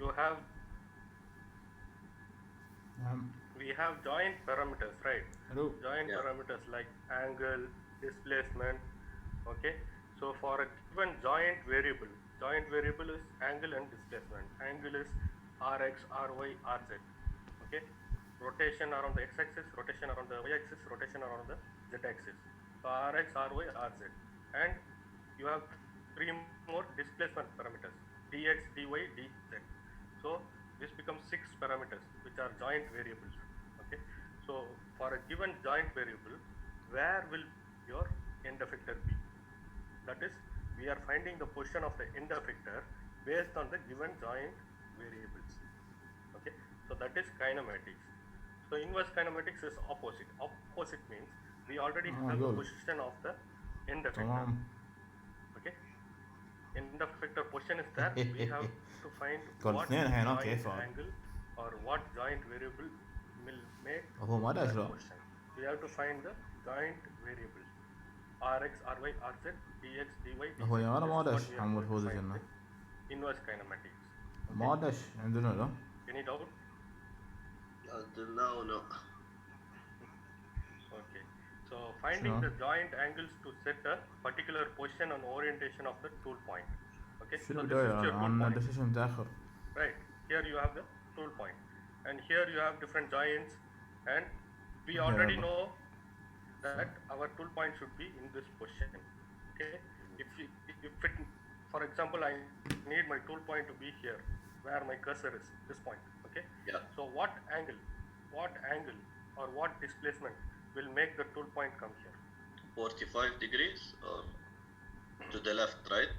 you have Um, we have joint parameters, right? hello. Joint Yeah. parameters like angle, displacement. Okay, so for a given joint variable is angle and displacement. Angle is rx, ry, rz. Okay, rotation around the x-axis, rotation around the y-axis, rotation around the z-axis. So rx, ry, rz, and you have three more displacement parameters: dx, dy, dz. So this becomes six parameters, which are joint variables. Okay, so for a given joint variable, where will your end effector be? That is, we are finding the position of the end effector based on the given joint variables. Okay, so that is kinematics. So inverse kinematics is opposite. Opposite means we already have the يقول position of the end effector. تمام. Okay, end effector position is there. We have to find كان what اثنين الحين joint كيف هذا؟ angle or what joint variable will make هو ما داش that لا. position. We have to find the joint variables: rx, ry, rz, dx, dy, dz. هو يا أنا This ما is what داش we are عمود going to فوزي find جنة. in inverse kinematics. Okay, ما داش عندنا لا. any doubt? Until now, no. Okay, so finding شنو؟ the joint angles to set a particular position and orientation of the tool point. Okay, شنو so this is بداية your tool أنا point, دشيش متأخر. right? Here you have the tool point, and here you have different joints, and we already يلا. know that our tool point should be in this position. Okay, if it, for example, I need my tool point to be here, where my cursor is, this point. Okay, Yeah. so what angle or what displacement will make the tool point come here? 45 degrees or to the left, right?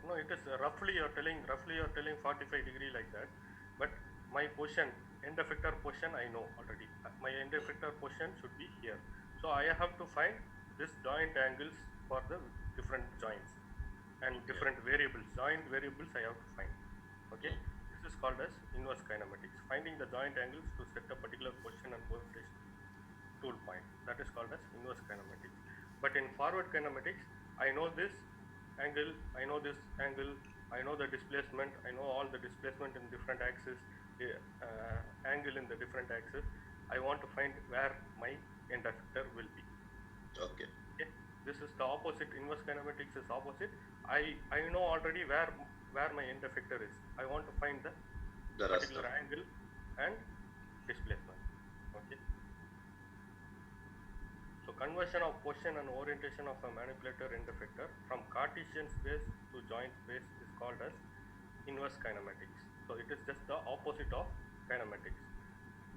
No, it is roughly you're telling 45 degree like that, but my position, end effector position, I know already. My end effector position should be here. So I have to find this joint angles for the different joints and different variables. Joint variables I have to find. Okay, this is called as inverse kinematics. Finding the joint angles to set a particular position and orientation tool point. That is called as inverse kinematics. But in forward kinematics, I know this angle, I know this angle, I know the displacement, I know all the displacement in different axes, angle in the different axes. I want to find where my end effector will be. Okay. Okay, this is the opposite. Inverse kinematics is opposite. I know already where my end effector is. I want to find the particular angle and displacement. Okay. So conversion of position and orientation of a manipulator end effector from Cartesian space to joint space is called as inverse kinematics. So it is just the opposite of kinematics.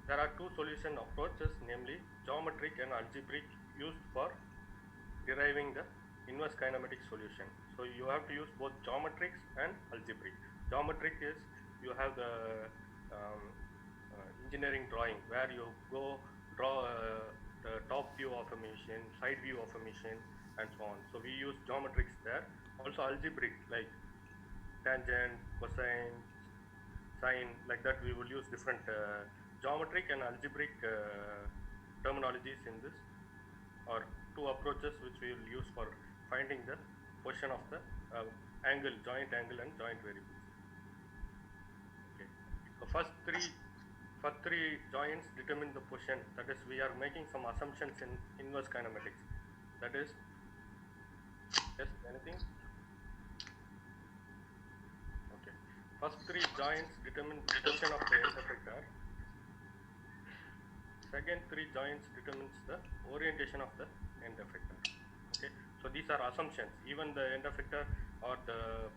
There are two solution approaches, namely geometric and algebraic, used for deriving the inverse kinematic solution. So you have to use both geometrics and algebraic. Geometric is you have the engineering drawing where you go draw the top view of a machine, side view of a machine, and so on. So we use geometrics there. Also algebraic, like tangent, cosine, sine, like that. We will use different geometric and algebraic terminologies in this, or two approaches which we will use for finding the position of the angle, joint angle and joint variables. Okay. So first three joints determine the position. That is, we are making some assumptions in inverse kinematics. That is, yes, anything? Okay. First three joints determine the position of the end effector. Second three joints determines the orientation of the end effector. Okay, so these are assumptions. Even the end effector or the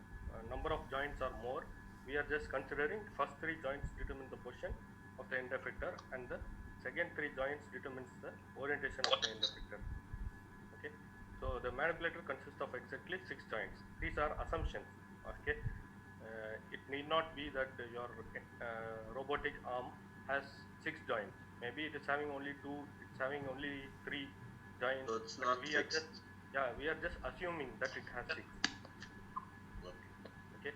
number of joints are more, we are just considering first three joints determine the position of the end effector, and the second three joints determines the orientation of the end effector. Okay, so the manipulator consists of exactly 6 joints. These are assumptions. Okay, it need not be that your robotic arm has 6 joints. Maybe it is having only 2, it's having only 3 joints. So it's not we are fixed. we are just assuming that it has 6. Okay.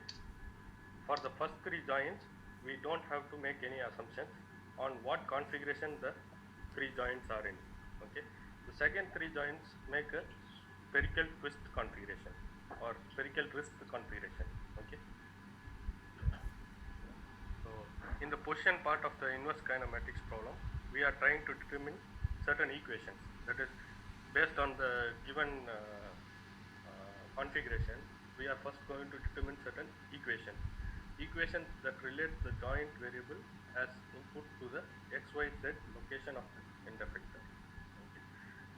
For the first 3 joints, we don't have to make any assumptions on what configuration the 3 joints are in. Okay. The second 3 joints make a spherical twist configuration or spherical wrist configuration. Okay. in the position part of the inverse kinematics problem, we are trying to determine certain equations. That is, based on the given configuration, we are first going to determine certain equations. Equations that relate the joint variable as input to the xyz location of the end effector. Okay.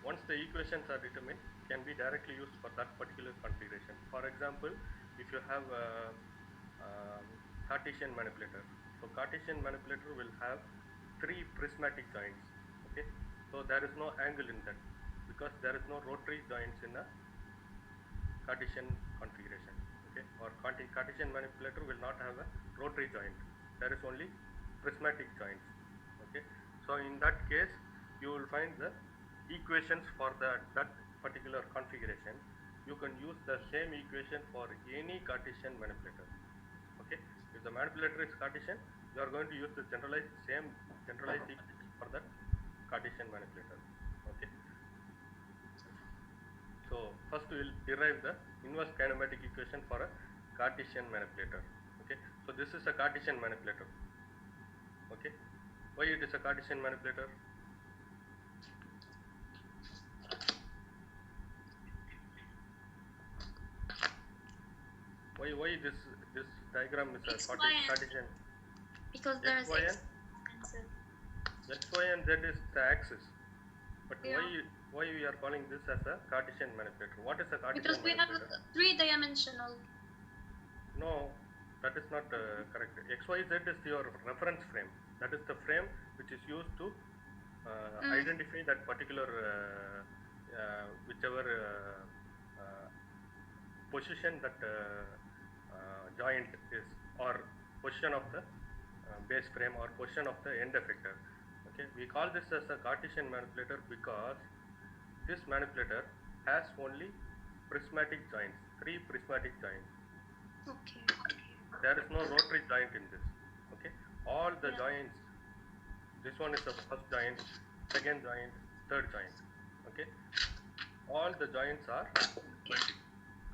Once the equations are determined, can be directly used for that particular configuration. For example, if you have a Cartesian manipulator, so Cartesian manipulator will have 3 prismatic joints. Okay, so there is no angle in that because there is no rotary joints in a Cartesian configuration. Okay, or Cartesian manipulator will not have a rotary joint. There is only prismatic joints. Okay, so in that case, you will find the equations for that particular configuration. You can use the same equation for any Cartesian manipulator. Okay, if the manipulator is Cartesian, you are going to use the same generalized equation for that Cartesian manipulator. Okay. So first we will derive the inverse kinematic equation for a Cartesian manipulator. Okay, so this is a Cartesian manipulator. Okay, why it is a Cartesian manipulator? Why this diagram is a Cartesian? Because there is X, Y and Z is the axis. But yeah. why we are calling this as a Cartesian manipulator? What is a Cartesian because manipulator? Because we have 3-dimensional. No, that is not correct. XYZ is your reference frame. That is the frame which is used to identify that particular whichever position that joint is, or position of the base frame, or position of the end effector. Okay, we call this as a Cartesian manipulator because this manipulator has only prismatic joints, 3 prismatic joints. Okay. There is no rotary joint in this. Okay, all the joints, this one is the first joint, second joint, third joint. Okay, all the joints are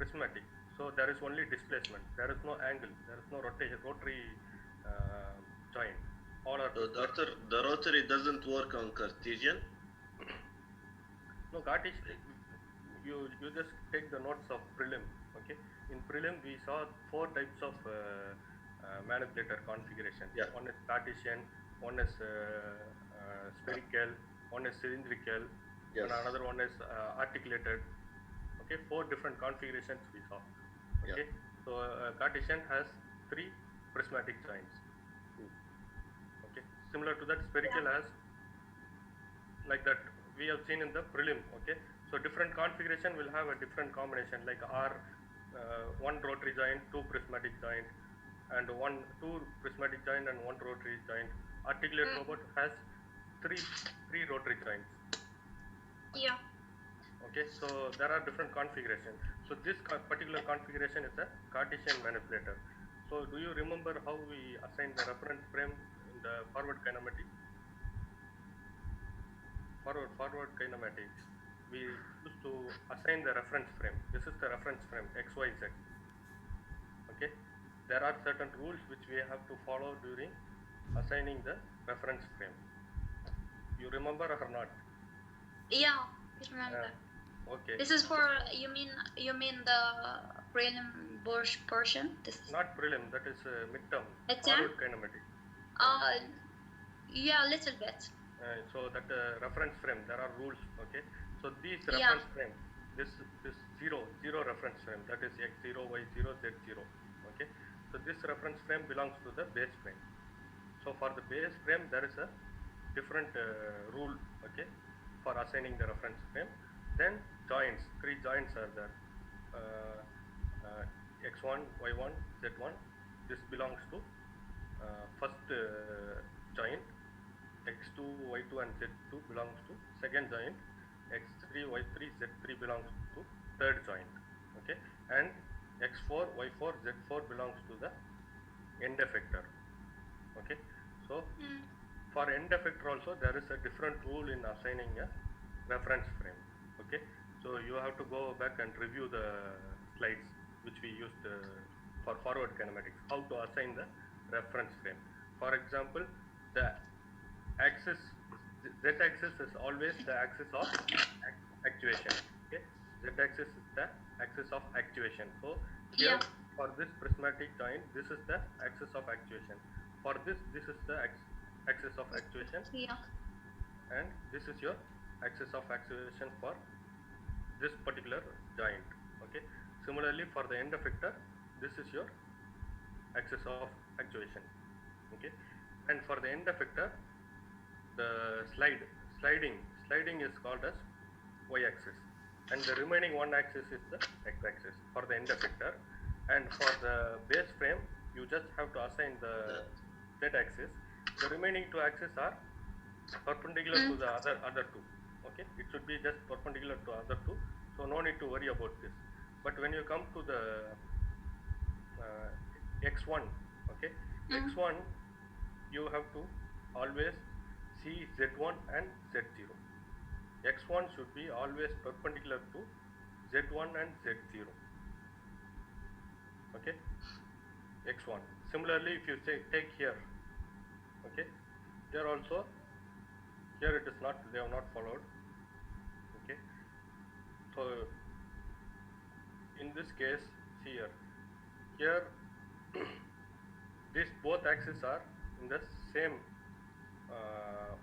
prismatic. So there is only displacement. There is no angle. There is no rotary joint. All are. So doctor, the rotary doesn't work on Cartesian. No, Cartesian. You just take the notes of prelim. Okay. In prelim, we saw 4 types of manipulator configuration. Yeah. One is Cartesian, one is spherical, one is cylindrical, Yes. and another one is articulated. Okay, 4 different configurations we saw. Okay, Yeah. so Cartesian has 3 prismatic joints. Okay, similar to that, spherical has like that we have seen in the prelim. Okay, so different configuration will have a different combination, like one rotary joint, 2 prismatic joint, and 2 prismatic joint and 1 rotary joint. Articulate robot has 3 rotary joints. Yeah. Okay, so there are different configurations. So this particular configuration is a Cartesian manipulator. So do you remember how we assign the reference frame in the forward kinematics? Forward kinematics, we used to assign the reference frame. This is the reference frame XYZ. Okay, there are certain rules which we have to follow during assigning the reference frame. You remember or not? Yeah, I remember. Okay. This is for you mean the prelim portion? This is not prelim. That is midterm. Midterm? Forward kinematics. Yeah, a little bit. So that reference frame, there are rules. Okay. So these reference frame, this 0 reference frame, that is x0, y0, z0. Okay. So this reference frame belongs to the base frame. So for the base frame, there is a different rule. Okay, for assigning the reference frame. Then joints, 3 joints are there. X1, Y1, Z1. This belongs to first joint. X2, Y2 and Z2 belongs to second joint. X3, Y3, Z3 belongs to third joint. Okay, and X4, Y4, Z4 belongs to the end effector. Okay, so for end effector also there is a different rule in assigning a reference frame. Okay, so you have to go back and review the slides which we used for forward kinematics, how to assign the reference frame. For example, the axis, z-axis is always the axis of actuation. Okay, z-axis is the axis of actuation. So here, Yeah. for this prismatic joint, this is the axis of actuation. For this is the axis of actuation, Yeah. and this is your axis of actuation for this particular joint. Okay, similarly for the end effector, this is your axis of actuation. Okay, and for the end effector, the sliding is called as y-axis, and the remaining one axis is the x-axis for the end effector. And for the base frame, you just have to assign the z-axis. The remaining two axes are perpendicular to the other two. Okay, it should be just perpendicular to other two, so no need to worry about this. But when you come to the x1, okay, x1, you have to always see z1 and z0. x1 should be always perpendicular to z1 and z0. Okay, x1. Similarly, if you take here, okay, here also, here it is not, they have not followed. Okay, so in this case, see here these both axes are in the same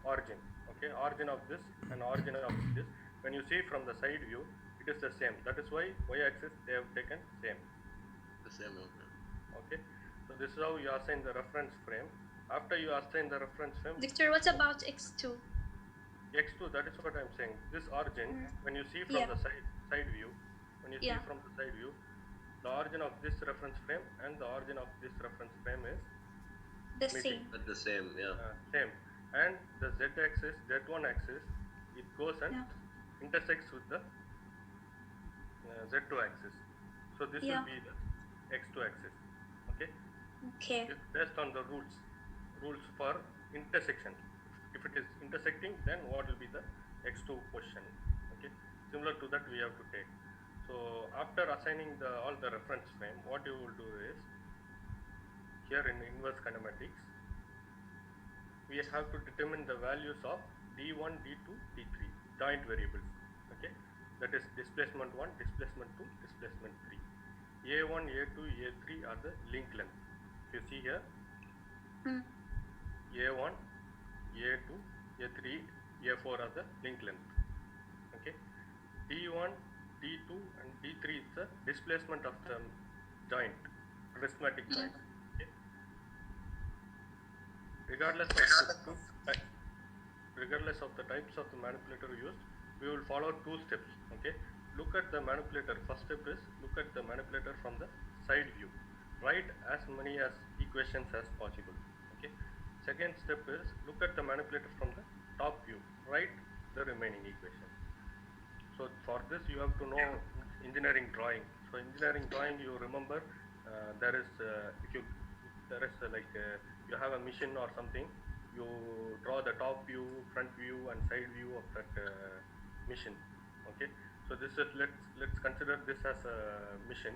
origin. Okay, origin of this and origin of this. When you see from the side view, it is the same. That is why y-axis they have taken same. The same. Okay, so this is how you assign the reference frame. After you assign the reference frame, Victor, what about x2? x2, that is what I'm saying. This origin, when you see from the side view, when you see from the side view, the origin of this reference frame and the origin of this reference frame is the meeting. same. At the same, yeah. Same. And the z-axis, z1 axis, it goes and intersects with the z2 axis. So this will be the x2 axis. Okay. Okay. It's based on the rules for intersection. If it is intersecting, then what will be the x2 position? Okay. Similar to that, we have to take. So after assigning all the reference frame, what you will do is, here in inverse kinematics, we have to determine the values of d1, d2, d3 joint variables. Okay, that is displacement 1, displacement 2, displacement 3. a1, a2, a3 are the link length. If you see here, a1, a2, a3, a4 are the link length. Okay, d1, d2 and d3 is the displacement of the joint, prismatic joint. Okay. Regardless of the types of the manipulator used, we will follow two steps. Okay, look at the manipulator. First step is look at the manipulator from the side view. Write as many as equations as possible. Okay. Second step is look at the manipulator from the top view. Write the remaining equations. So for this you have to know engineering drawing. So engineering drawing, you remember there is you have a machine or something, you draw the top view, front view and side view of that machine. Okay, so this is, let's consider this as a machine,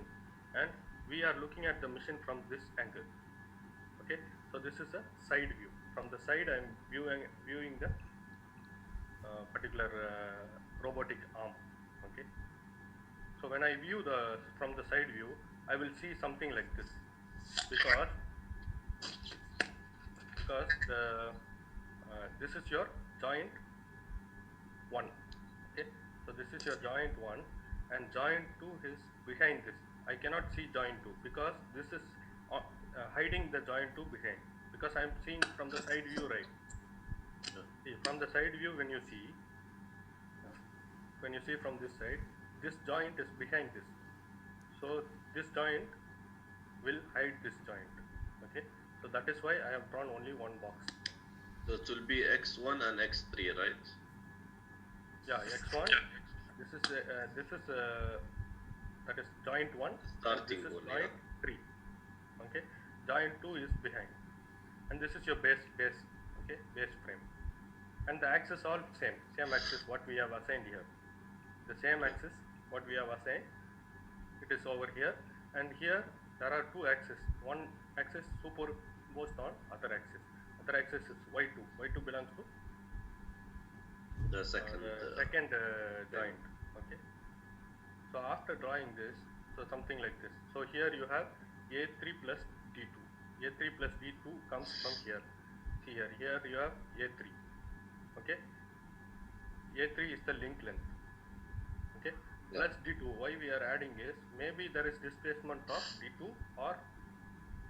and we are looking at the machine from this angle. Okay, so this is a side view. From the side I am viewing the particular robotic arm. Okay, so when I view from the side view, I will see something like this, because this is your joint 1. Okay, so this is your joint 1 and joint 2 is behind this. I cannot see joint 2 because this is hiding the joint 2 behind, because I am seeing from the side view, right? From the side view, when you see from this side, this joint is behind this, so this joint will hide this joint. Okay, so that is why I have drawn only one box. So it will be x1 and x3, right? Yeah, x1. This is that is joint 1. Starting and this is one, joint 3. Okay, joint 2 is behind, and this is your base. Okay, base frame, and the axis all same axis what we have assigned here. The same axis what we have assigned, it is over here, and here there are two axes. One axis exposed on other axis. Other axis is y2. y2 belongs to The second. second joint. Okay. So after drawing this, so something like this. So here you have a3 plus d2. a3 plus d2 comes from here. See here. Here you have a3. Okay. a3 is the link length. Okay. Plus d2. Why we are adding is maybe there is displacement of d2 or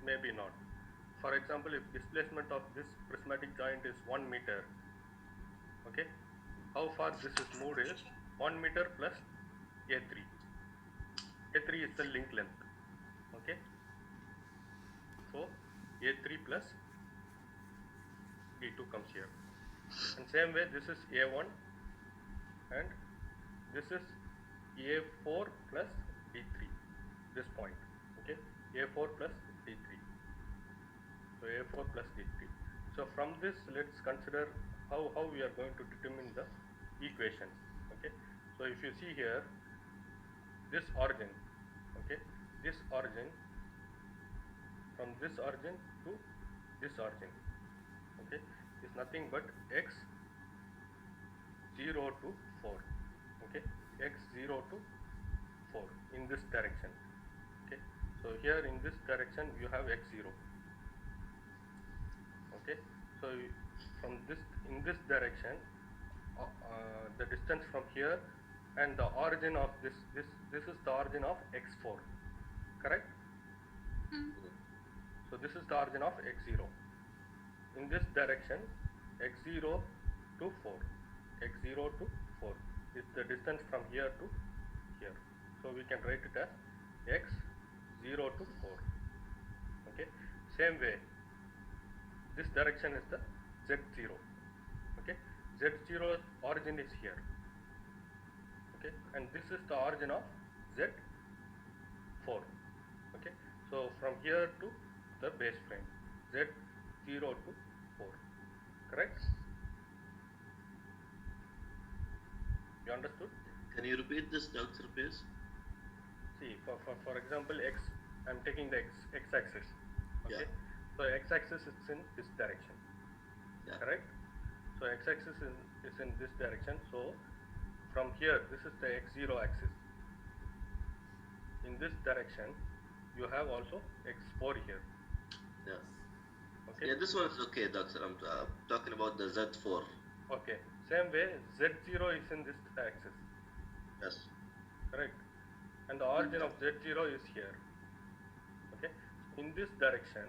maybe not. For example, if displacement of this prismatic joint is 1 meter, okay, how far this is moved is 1 meter plus a3. a3 is the link length. Okay. So a3 plus d2 comes here. And same way, this is a1 and this is a4 plus d3. This point. Okay. a4 plus d3. So a4 plus d3. So from this, let's consider how we are going to determine the equations. Okay. So if you see here, this origin, okay, this origin, from this origin to this origin, okay, is nothing but x 0 to 4. Okay, x 0 to 4 in this direction. Okay. So here in this direction you have x 0. Okay. So from this, in this direction, the distance from here and the origin of this is the origin of x4. Correct? So this is the origin of x0. In this direction, x0 to 4. x0 to 4 is the distance from here to here. So we can write it as x0 to 4. Okay. Same way, this direction is the z0. Okay. z0 origin is here. Okay. And this is the origin of z4. Okay. So from here to the base frame, z0 to 4. Correct? You understood? Can you repeat this, Doctor, please? See, for example, x, I'm taking the x-axis. Okay. Yeah. So x-axis is in this direction. Yeah. Correct? So x-axis is in this direction. So from here, this is the x0 axis. In this direction, you have also x4 here. Yeah. Okay. Yeah, this one is okay, Doctor. I'm talking about the Z4. Okay. Same way, z0 is in this axis. Yes. Correct? And the origin of z0 is here. Okay. In this direction,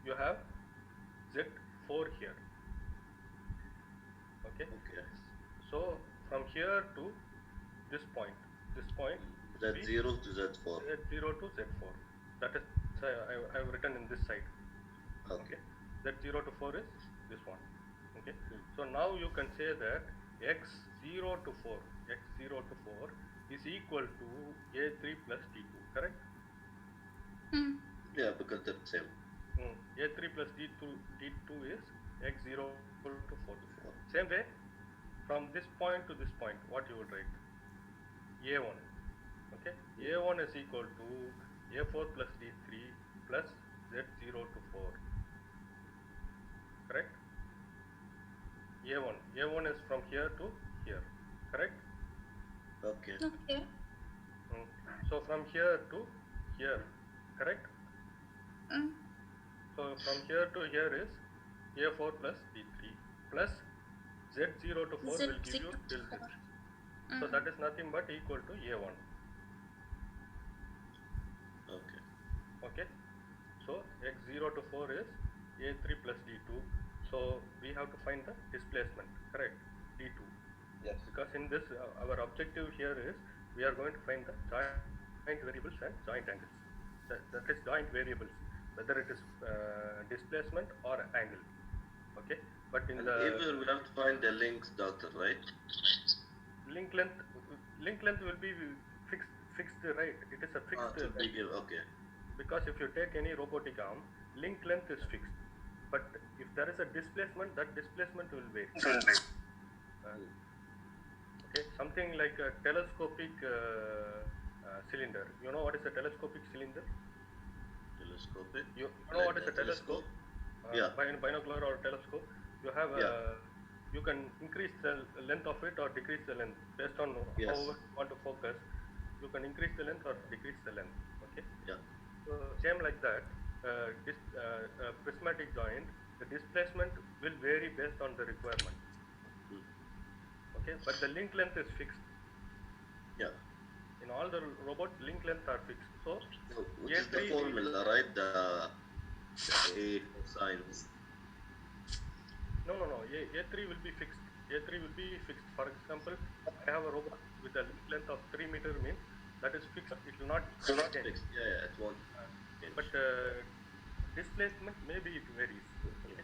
you have z4 here. Okay. Okay. So from here to this point Z0 to Z4. z0 to z4. That is, I have written in this side. Okay. z0 to 4 is this one. Okay. So now you can say that x0 to 4 is equal to a3 plus d2. Correct? Yeah, because they're the same. a3 plus d2 is x0 to 4. Same way, from this point to this point, what you would write? a1. Okay. a1 is equal to a4 plus d3 plus z0 to 4. Correct? a1 is from here to here. Correct? Okay. Okay. So from here to here. Correct? So from here to here is a4 plus d3 plus z0 to 4 will give you till this. So that is nothing but equal to a1. Okay. Okay. So x0 to 4 is a3 plus d2. So we have to find the displacement. Correct? d2. Yes. Because in this, our objective here is we are going to find the joint variables and joint angles. That is joint variables, whether it is displacement or angle. Okay. But in And the even we have to find the links, Doctor, right? link length will be fixed, right? It is a fixed. Okay. Because if you take any robotic arm, link length is fixed. But if there is a displacement, that displacement will vary. Okay, something like a telescopic cylinder. You know what is a telescopic cylinder? Telescopic. You know what is a telescope? Yeah. binocular or telescope, you have Yeah. you can increase the length of it or decrease the length based on Yes. however you want to focus. You can increase the length or decrease the length. Okay. Yeah. So same like that, this prismatic joint, the displacement will vary based on the requirement. Mm. Okay, but the link length is fixed. Yeah. In all the robot, link length are fixed. So Which is the A3 formula, right? The A cosines. no. A3 will be fixed. A3 will be fixed. For example, I have a robot with a link length of 3 meter means that is fixed. It will not change. Fixed. Yeah, it won't change. But displacement maybe it varies. Okay.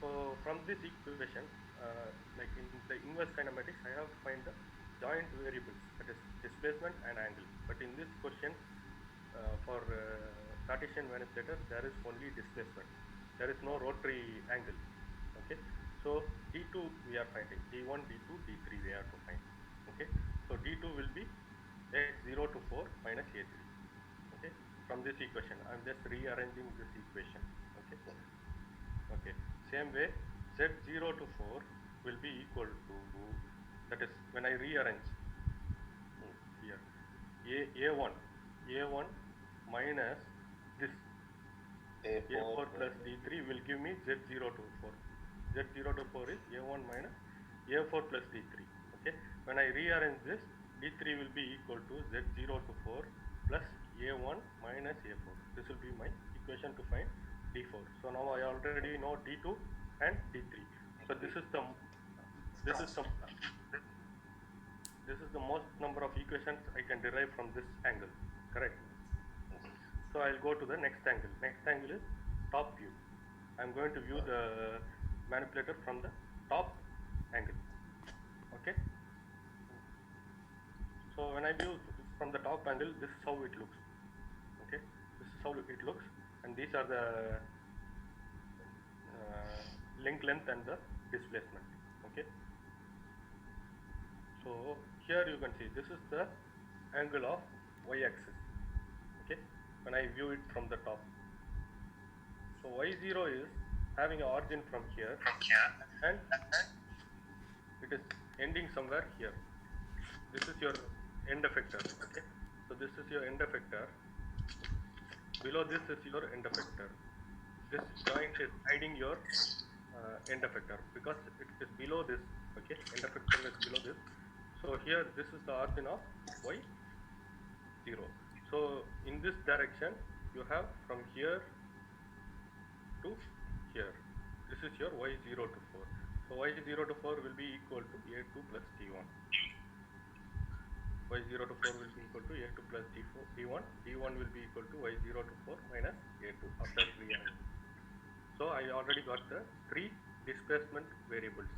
So from this equation, like in the inverse kinematics, I have to find the joint variables, that is displacement and angle. But in this question, for Cartesian manipulator, there is only displacement. There is no rotary angle. Okay. So D2 we are finding, D1, D2, D3 we have to find. Okay. So D2 will be x0 to 4 minus A3. Okay. From this equation, I am just rearranging this equation. Okay. Okay. Same way, z0 to 4 will be equal to, that is when I rearrange here, A1 minus this A4 plus D3 will give me Z0 to 4. Z0 to 4 is A1 minus A4 plus D3. Okay. When I rearrange this, D3 will be equal to Z0 to 4 plus A1 minus A4. This will be my equation to find D4. So now I already know D2 and D3. So this is the most number of equations I can derive from this angle. Correct. So I'll go to the next angle. Next angle is top view. I'm going to view the manipulator from the top angle. Okay. So when I view from the top angle, this is how it looks. Okay. This is how it looks, and these are the link length and the displacement. Okay. So here you can see this is the angle of y-axis. Okay. When I view it from the top, so y0 is having an origin from here, and it is ending somewhere here. This is your end effector. Okay. So this is your end effector. Below this is your end effector. This joint is hiding your end effector because it is below this. Okay. End effector is below this. So here this is the origin of y0. So in this direction you have from here to here. This is your y0 to 4. So y0 to 4 will be equal to A2 plus D1. Y0 to 4 will be equal to A2 plus D1. D1 will be equal to y0 to 4 minus A2 after rearranging. So I already got the 3 displacement variables.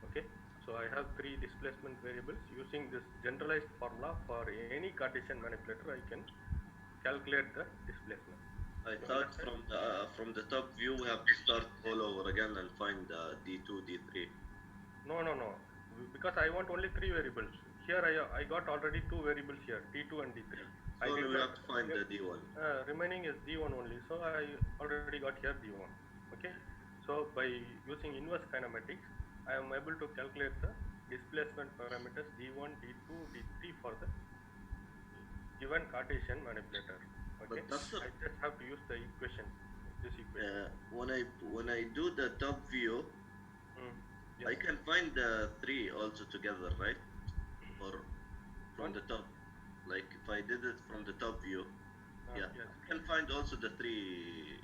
Okay. So I have 3 displacement variables. Using this generalized formula for any Cartesian manipulator, I can calculate the displacement. I thought from the top view we have to start all over again and find D2, D3. No. Because I want only 3 variables. Here I got already 2 variables here, D2 and D3. So we have to find the D1. Remaining is D1 only. So I already got here D1. Okay. So by using inverse kinematics, I am able to calculate the displacement parameters D1, D2, D3 for the given Cartesian manipulator. Okay. But I just have to use the equation. This equation. When I do the top view, Yes. I can find the 3 also together, right? Or from the top. Like if I did it from the top view, Yes. I can find also the 3.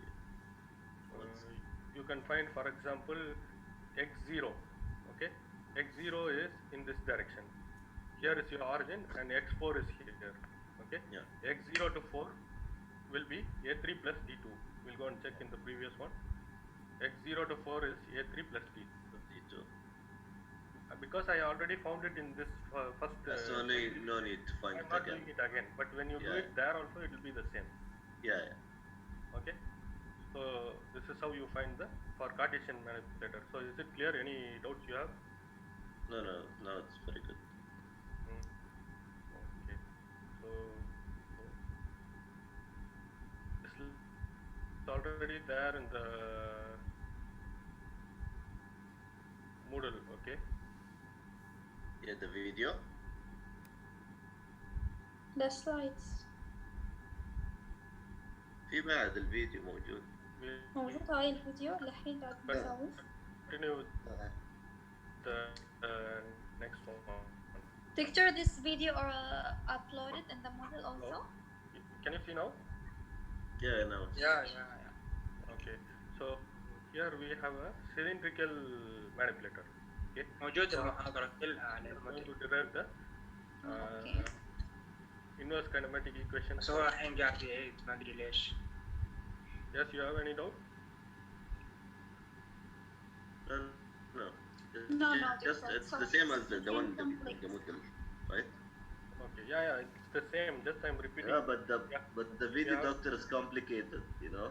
You can find, for example, x0. Okay, x0 is in this direction. Here is your origin, and x4 is here. Okay, x0 to 4 will be A3 plus D2. We'll go and check in the previous one. X0 to 4 is A3 plus D2. Because I already found it in this first. So no need to find it again. I'm not doing it again, but when you do it there also, it will be the same. Yeah. Okay. So this is how you find the for Cartesian manipulator. So is it clear? Any doubts you have? No, it's very good. Okay. So this is already there in the Okay. Yeah, the video. The slides في بعد الفيديو موجود. We موجود هاي الفيديو اللي الحين قاعد نسويه. continue with آه. the next one. Picture this video or uploaded in the model also. Can you see now? Yeah, now. Okay. So here we have a cylindrical manipulator. Okay. موجود المحاضرة كلها على We are going الموديل. to derive the Okay. inverse kinematic equation. بس هو الحين قاعد يعيد ما أدري ليش. Yes, you have any doubt? No, no. No, Just different. it's So the same as the same one template. the model, right? Okay. Yeah, it's the same. Just I'm repeating. Yeah, but Yeah. the video Yeah. doctor is complicated, you know,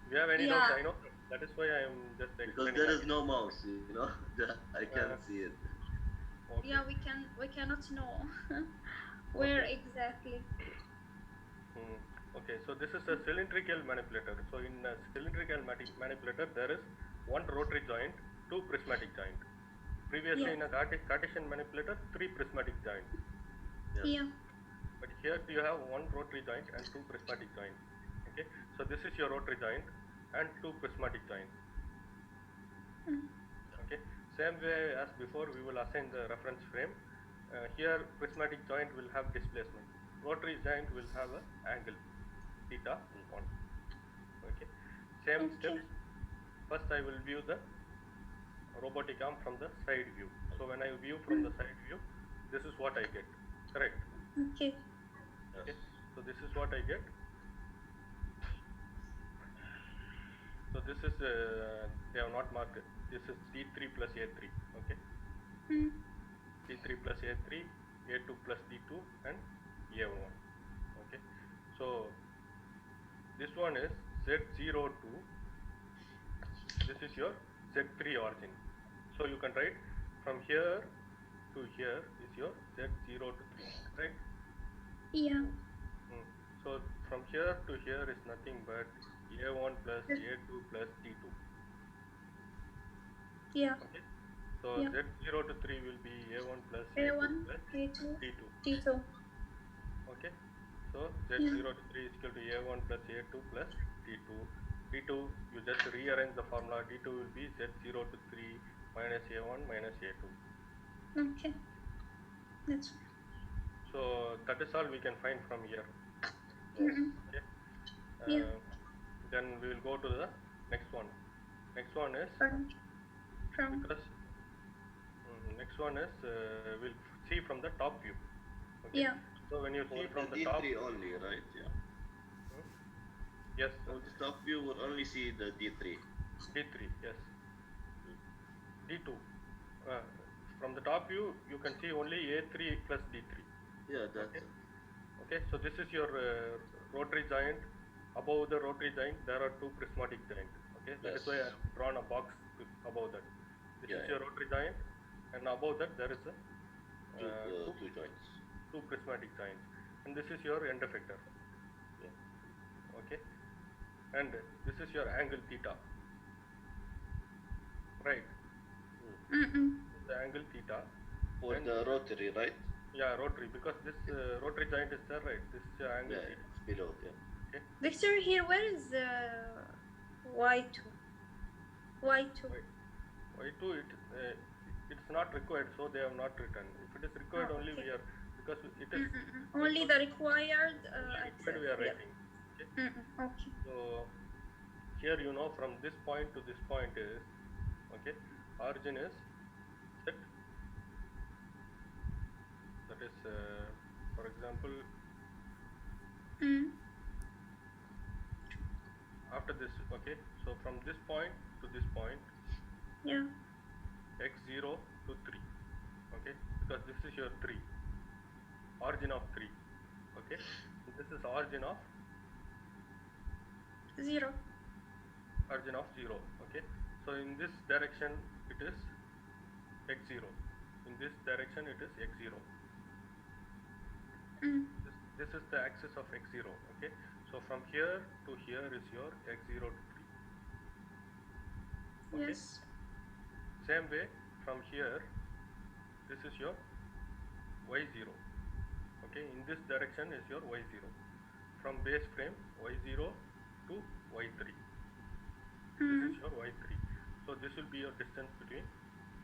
If you have any Yeah. doubts, I know. That is why I am just because explaining. there is again. no mouse, you know. I can't see it. Okay. Yeah, we cannot know where Okay. exactly. Okay, so this is a cylindrical manipulator. So in a cylindrical manipulator, there is one rotary joint, two prismatic joint. Previously Yeah. in a Cartesian manipulator, three prismatic joints. Yes. Yeah. But here you have one rotary joint and two prismatic joints. Okay, so this is your rotary joint and two prismatic joints. Mm. Okay, same way as before, we will assign the reference frame. Here prismatic joint will have displacement. Rotary joint will have an angle theta 1. Okay, same Okay. steps. First I will view the robotic arm from the side view. So when I view from the side view, this is what I get. Correct. Okay. Okay, so this is what I get. So this is they have not marked it. This is D3 plus A3. Okay, Mm. D3 plus A3, A2 plus D2 and A1. Okay, so this one is Z0 to, this is your Z3 origin. So you can write from here to here is your Z0 to 3, right? Yeah. So from here to here is nothing but A1 plus A2 plus D2. Yeah. Okay, so Yeah. Z0 to 3 will be A1 plus A1, A2 plus A2, D2. D2. Okay, so Z0 to 3 is equal to A1 plus A2 plus D2. D2, you just rearrange the formula. D2 will be Z0 to 3 minus A1 minus A2. Okay. That's fine. So that is all we can find from here. Mm-mm. Okay. Yeah. Then we will go to the next one. Next one is From because next one is we'll see from the top view. Okay. yeah. So when you For see from the the top, D3 only, right? Yeah. yes, For the top view, we'll only see the D3. D3, yes. D2. From the top view, you can see only A3 plus D3. Yeah, that's Okay. it. Okay, so this is your rotary joint. Above the rotary joint, there are two prismatic joints. Okay, that is why I Yes. have drawn a box above that. This Yeah, is your rotary joint, and above that there is a Two joints. two prismatic joints, and this is your end effector. Yeah. Okay, and this is your angle theta. Right, Mm-mm. the angle theta. For And- the rotary, right? Yeah, rotary, because this rotary joint is there, right? This is your angle Yeah, theta. it's below. Yeah. Victor, here, where is Y2? Y2. Y2, it's not required, so they have not written. If it is required, Oh, only okay. we are, because it is Mm-mm. Only the required required we are access. writing. Okay? Yeah. Mm-mm. Okay. So here you know from this point to this point is, okay, origin is set. That is, for example, Mm. after this, okay, so from this point to this point, Yeah. x0 to 3, okay, because this is your 3, origin of 3, okay, so this is origin of 0. 0, okay, so in this direction it is x0, in this direction it is x0, Mm. this is the axis of x0, okay, so from here to here is your x0 to 3, okay. Yes. Same way from here, this is your y0. Okay, in this direction is your y0. From base frame y0 to y3. This is your y3. So this will be your distance between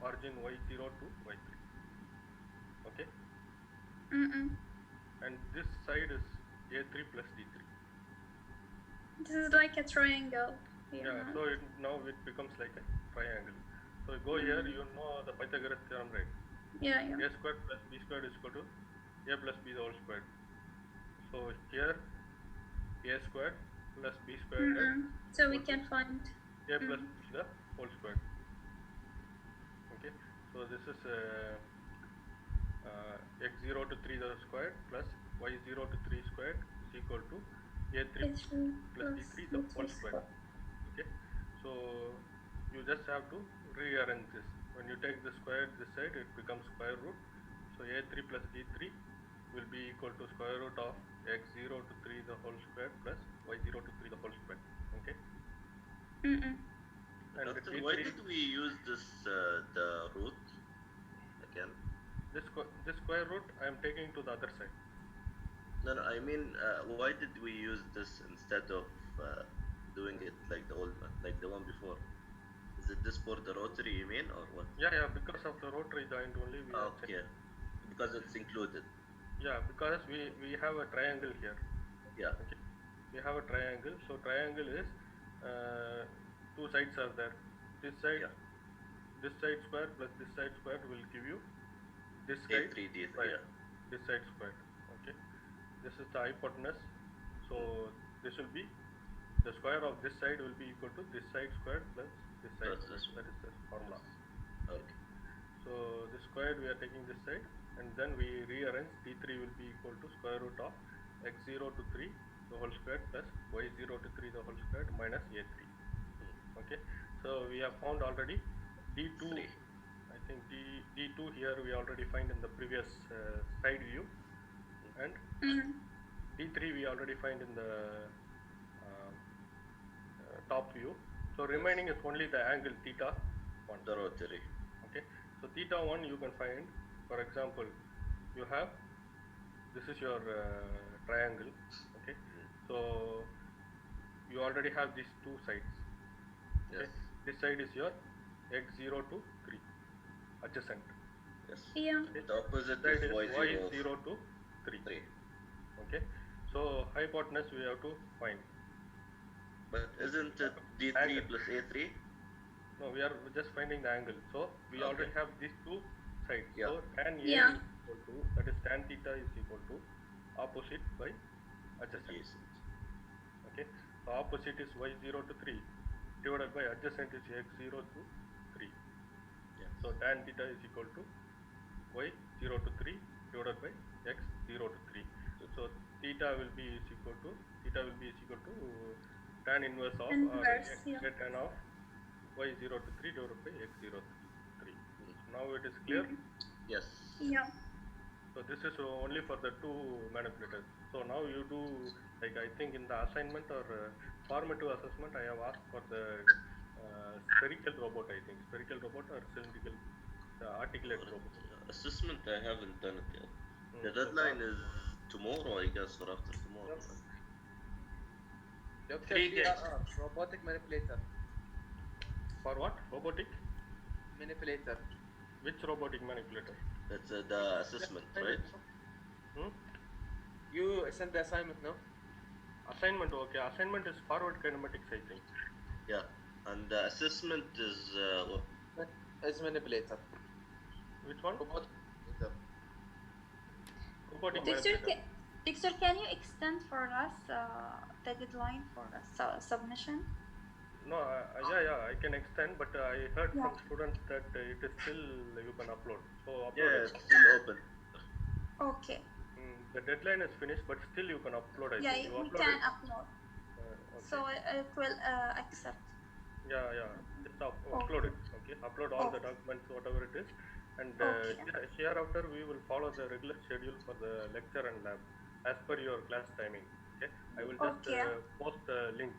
origin y0 to y3. Okay. And this side is a3 plus d3. This is like a triangle. Yeah. So now it becomes like a triangle. So go here. You know the Pythagoras theorem, right? Yeah. A squared plus b squared is equal to a plus b the whole squared. So here a squared plus b squared. So we can find a plus b the whole squared. Okay. So this is x0 to 3 the squared plus y0 to 3 squared is equal to a3 plus d3 the whole squared. Okay. So you just have to rearrange this. When you take the square this side, it becomes square root. So a3 plus d3 will be equal to square root of x0 to 3 the whole square plus y0 to 3 the whole square. Okay. And Doctor, d3, why did we use this the root again? this square root I am taking to the other side. No, I mean, why did we use this instead of doing it like the old one, like the one before? Is it this for the rotary, you mean, or what? Yeah, because of the rotary joint only we have Okay, because it's included. Yeah, because we have a triangle here. Yeah. Okay. We have a triangle. So triangle is two sides are there. This side, this side square plus this side square will give you this side A3D. square. This side square. Okay. This is the hypotenuse. So this will be the square of this side will be equal to this side square plus this side. Plus this That is the formula. Okay. So this square we are taking this side, and then we rearrange. d3 will be equal to square root of x0 to 3 the whole square plus y0 to 3 the whole square minus a3. Okay. So we have found already d2. I think d2 here we already find in the previous side view, and d3 we already find in the top view. So remaining is only the angle theta 1. The rotary. Okay. So theta 1 you can find, for example, you have, this is your triangle. Okay. So you already have these two sides. Okay. Yes. This side is your x0 to 3 adjacent. Yes. Yeah. Okay. The opposite Side is is y0. y0 to 3. 3. Okay. So hypotenuse we have to find. But isn't it d3 Angle. plus a3? No, we are just finding the angle. So we already have these two sides. Yeah. So tan A Yeah. is equal to, that is tan theta is equal to opposite by adjacent. Yes. Okay. So opposite is y0 to 3 divided by adjacent is x0 to 3. Yes. So tan theta is equal to y0 to 3 divided by x0 to 3. So theta will be equal to tan inverse of tan of y0 to 3 divided by x0 to 3. Now it is clear. Yes. Yeah. So this is only for the two manipulators. So now you do, like I think in the assignment or formative assessment, I have asked for the spherical robot. I think spherical robot or cylindrical, articulate robot. Assessment, I haven't done it yet. The So deadline is tomorrow, I guess, or after tomorrow. Yes. Doctor, 3 days. robotic manipulator. for what? Robotic? Manipulator. Which robotic manipulator? That's the assessment, right? You sent the assignment, no? Assignment, okay. Assignment is forward kinematics, I think. Yeah. And the assessment is what? As manipulator. Which one? Robotic manipulator. Robotic Victor, manipulator. Victor, can you extend for us the deadline for the submission? No, I can extend, but I heard Yeah. from students that it is still you can upload. So upload Yeah, it. it's still open. Okay. The deadline is finished, but still you can upload. I Yeah, think. You we upload can it? upload. Okay. So it will accept. Yeah. Just upload it. Okay. Upload all the documents, whatever it is, and hereafter we will follow the regular schedule for the lecture and lab as per your class timing. Okay. I will just post the link.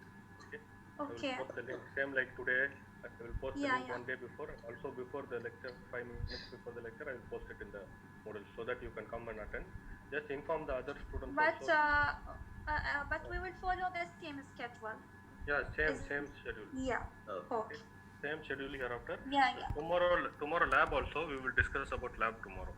Okay. I Okay. will post the link. Same like today. I will post the Yeah, link yeah. 1 day before, and also before the lecture, 5 minutes before the lecture, I will post it in the Moodle so that you can come and attend. Just inform the other students But also. but we will follow the same schedule. Yeah, same Is schedule. yeah. Oh, Okay. Same schedule hereafter. Yeah, yeah. Tomorrow lab also we will discuss about lab tomorrow.